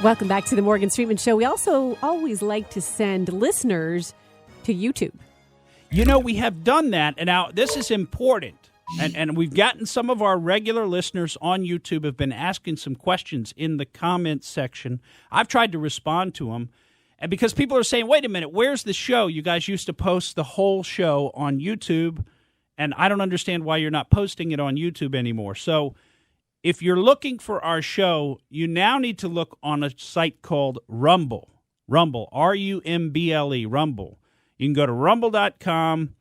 Welcome back to the Morgan Streetman Show. We also always like to send listeners to YouTube. You know, we have done that, and now this is important. And we've gotten some of our regular listeners on YouTube have been asking some questions in the comments section. I've tried to respond to them. And because people are saying, wait a minute, where's the show? You guys used to post the whole show on YouTube, and I don't understand why you're not posting it on YouTube anymore. So if you're looking for our show, you now need to look on a site called Rumble. Rumble, R-U-M-B-L-E, Rumble. You can go to rumble.com.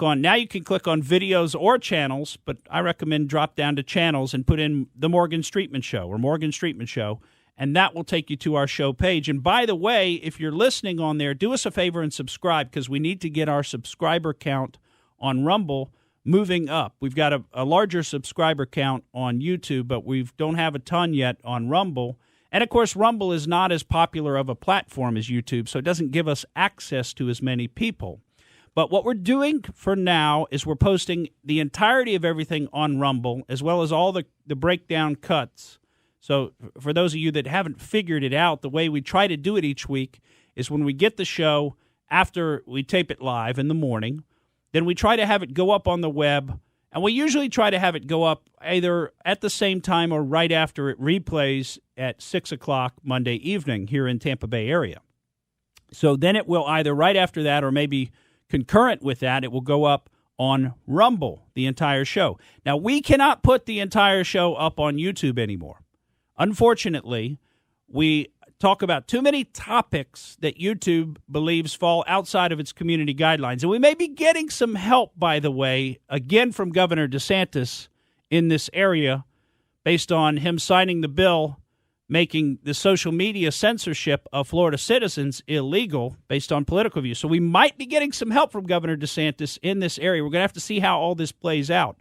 Now you can click on videos or channels, but I recommend drop down to channels and put in the Morgan Streetman Show or Morgan Streetman Show, and that will take you to our show page. And by the way, if you're listening on there, do us a favor and subscribe, because we need to get our subscriber count on Rumble moving up. We've got a larger subscriber count on YouTube, but we don't have a ton yet on Rumble. And, of course, Rumble is not as popular of a platform as YouTube, so it doesn't give us access to as many people. But what we're doing for now is we're posting the entirety of everything on Rumble, as well as all the breakdown cuts. So for those of you that haven't figured it out, the way we try to do it each week is when we get the show after we tape it live in the morning, then we try to have it go up on the web, and we usually try to have it go up either at the same time or right after it replays at 6 o'clock Monday evening here in Tampa Bay area. So then it will either right after that or maybe concurrent with that, it will go up on Rumble, the entire show. Now, we cannot put the entire show up on YouTube anymore. Unfortunately, we talk about too many topics that YouTube believes fall outside of its community guidelines. And we may be getting some help, by the way, again from Governor DeSantis in this area, based on him signing the bill making the social media censorship of Florida citizens illegal based on political views. So we might be getting some help from Governor DeSantis in this area. We're going to have to see how all this plays out.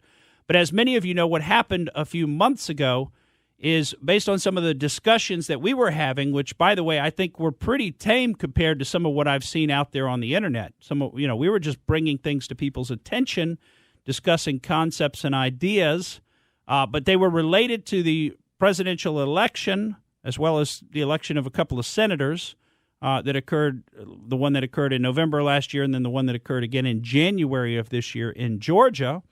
But as many of you know, what happened a few months ago is based on some of the discussions that we were having, which, by the way, I think were pretty tame compared to some of what I've seen out there on the internet. We were just bringing things to people's attention, discussing concepts and ideas, but they were related to the presidential election, as well as the election of a couple of senators that occurred, the one that occurred in November last year and then the one that occurred again in January of this year in Georgia.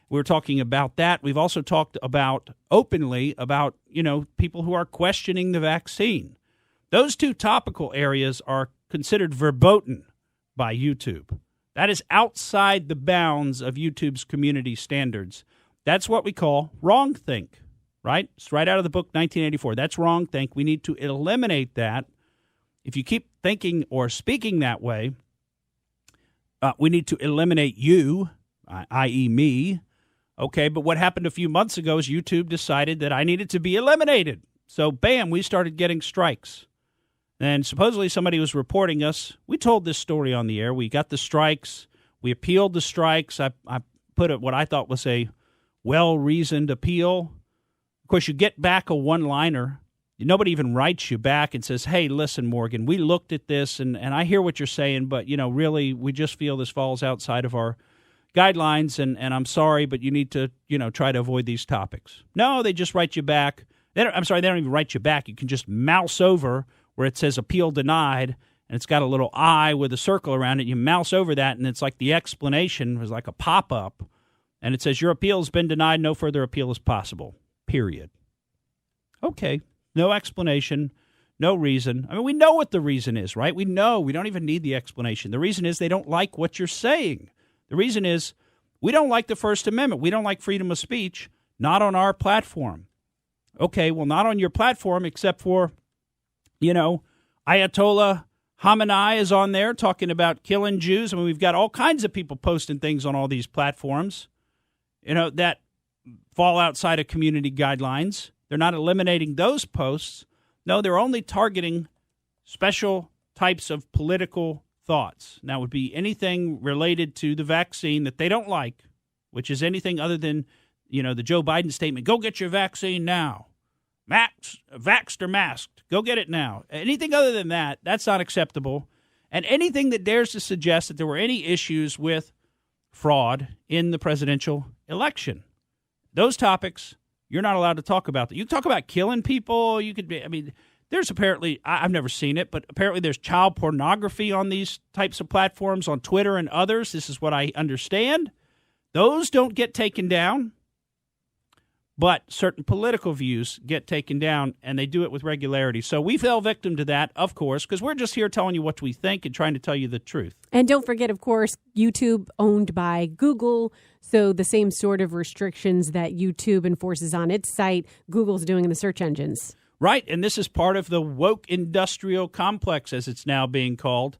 We were talking about that. We've also talked openly about, people who are questioning the vaccine. Those two topical areas are considered verboten by YouTube. That is outside the bounds of YouTube's community standards. That's what we call wrongthink. Right? It's right out of the book, 1984. That's wrongthink. We need to eliminate that. If you keep thinking or speaking that way, we need to eliminate you, i.e. me. Okay, but what happened a few months ago is YouTube decided that I needed to be eliminated. So, bam, we started getting strikes. And supposedly somebody was reporting us. We told this story on the air. We got the strikes. We appealed the strikes. I put what I thought was a well-reasoned appeal. Of course, you get back a one-liner. Nobody even writes you back and says, hey, listen, Morgan, we looked at this, and I hear what you're saying, but, really, we just feel this falls outside of our guidelines, and I'm sorry, but you need to, try to avoid these topics. No, they just write you back. They don't even write you back. You can just mouse over where it says appeal denied, and it's got a little I with a circle around it. You mouse over that, and it's like the explanation was like a pop-up, and it says your appeal has been denied. No further appeal is possible. Period. Okay. No explanation, no reason. I mean, we know what the reason is, right? We know. We don't even need the explanation. The reason is they don't like what you're saying. The reason is we don't like the First Amendment. We don't like freedom of speech, not on our platform. Okay, well, not on your platform except for, Ayatollah Khamenei is on there talking about killing Jews. I mean, we've got all kinds of people posting things on all these platforms, that fall outside of community guidelines. They're not eliminating those posts. No, they're only targeting special types of political thoughts. Now, it would be anything related to the vaccine that they don't like, which is anything other than, the Joe Biden statement, go get your vaccine now. Vaxxed or masked, go get it now. Anything other than that, that's not acceptable. And anything that dares to suggest that there were any issues with fraud in the presidential election. Those topics, you're not allowed to talk about. You can talk about killing people. You could be, there's apparently, I've never seen it, but apparently there's child pornography on these types of platforms, on Twitter and others. This is what I understand. Those don't get taken down, but certain political views get taken down, and they do it with regularity. So we fell victim to that, of course, because we're just here telling you what we think and trying to tell you the truth. And don't forget, of course, YouTube owned by Google, so the same sort of restrictions that YouTube enforces on its site, Google's doing in the search engines. Right, and this is part of the woke industrial complex, as it's now being called,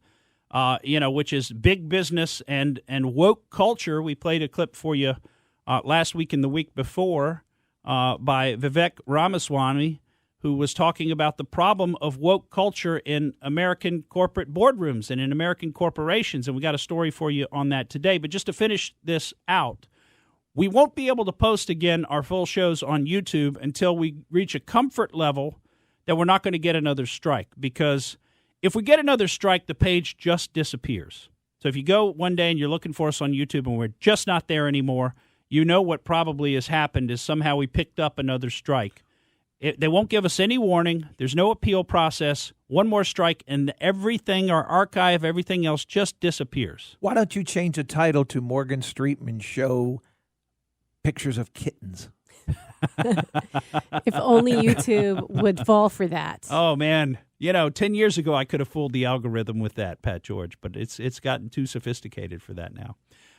which is big business and woke culture. We played a clip for you last week and the week before by Vivek Ramaswamy, who was talking about the problem of woke culture in American corporate boardrooms and in American corporations, and we got a story for you on that today. But just to finish this out, we won't be able to post again our full shows on YouTube until we reach a comfort level that we're not going to get another strike. Because if we get another strike, the page just disappears. So if you go one day and you're looking for us on YouTube and we're just not there anymore, you know what probably has happened is somehow we picked up another strike. They won't give us any warning. There's no appeal process. One more strike, and everything, our archive, everything else just disappears. Why don't you change the title to Morgan Streetman Show Pictures of Kittens? If only YouTube would fall for that. Oh, man. 10 years ago, I could have fooled the algorithm with that, Pat George, but it's gotten too sophisticated for that now.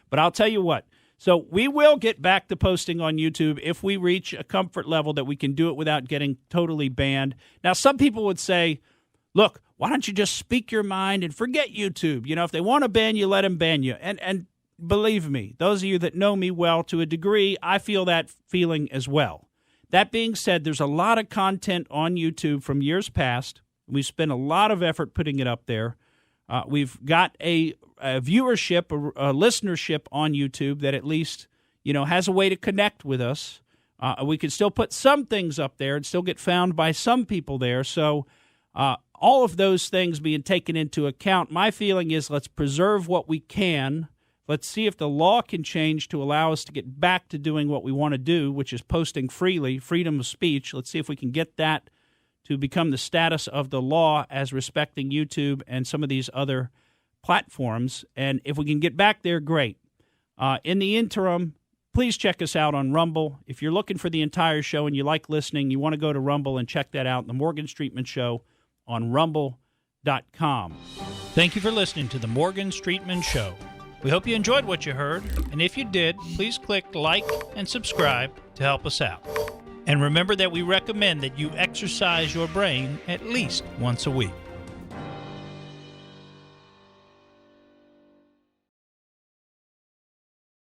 But I'll tell you what. So we will get back to posting on YouTube if we reach a comfort level that we can do it without getting totally banned. Now, some people would say, look, why don't you just speak your mind and forget YouTube? If they want to ban you, let them ban you. And believe me, those of you that know me well, to a degree, I feel that feeling as well. That being said, there's a lot of content on YouTube from years past. We've spent a lot of effort putting it up there. We've got a viewership, a listenership on YouTube that at least, has a way to connect with us. We can still put some things up there and still get found by some people there. So all of those things being taken into account, my feeling is let's preserve what we can. Let's see if the law can change to allow us to get back to doing what we want to do, which is posting freely, freedom of speech. Let's see if we can get that to become the status of the law as respecting YouTube and some of these other platforms. And if we can get back there, great. In the interim, please check us out on Rumble. If you're looking for the entire show and you like listening, you want to go to Rumble and check that out, The Morgan Streetman Show on rumble.com. Thank you for listening to The Morgan Streetman Show. We hope you enjoyed what you heard, and if you did, please click like and subscribe to help us out. And remember that we recommend that you exercise your brain at least once a week.